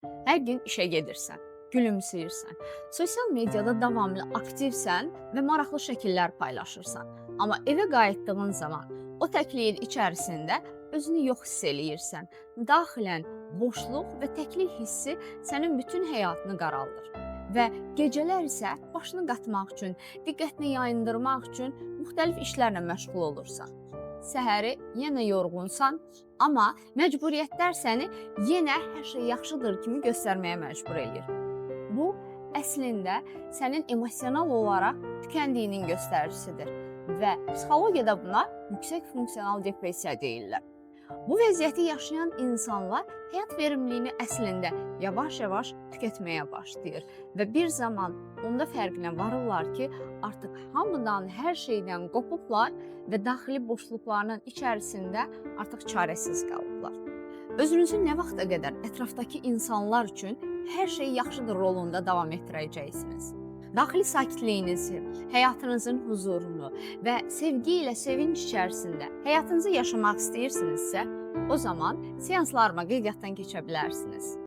Hər gün işə gedirsən, gülümsəyirsən, sosial mediada davamlı aktivsən və maraqlı şəkillər paylaşırsan. Amma evə qayıtdığın zaman o təkliyin içərisində özünü yox hiss eləyirsən. Daxilən boşluq və təklik hissi sənin bütün həyatını qaraldır. Və gecələr isə başını qatmaq üçün, diqqətini yayındırmaq üçün müxtəlif işlərlə məşğul olursan. Səhəri yenə yorğunsan, amma məcburiyyətlər səni yenə hər şey yaxşıdır kimi göstərməyə məcbur eləyir. Bu, əslində sənin emosional olaraq tükəndiyinin göstəricisidir və psixologiyada buna yüksək funksiyonal depressiya deyirlər. Bu vəziyyəti yaşayan insanlar həyat verimliliyini əslində yavaş-yavaş tükətməyə başlayır və bir zaman onda fərqinə varırlar ki, artıq hamıdan, hər şeydən qopublar və daxili boşluqlarının içərisində artıq çarəsiz qalıblar. Özünüzü nə vaxta qədər ətrafdakı insanlar üçün hər şey yaxşıdır rolunda davam etdirəcəksiniz. Daxili sakitliyinizi, həyatınızın huzurunu və sevgi ilə sevinç içərisində həyatınızı yaşamaq istəyirsinizsə, o zaman seanslarıma qeydiyyatdan keçə bilərsiniz.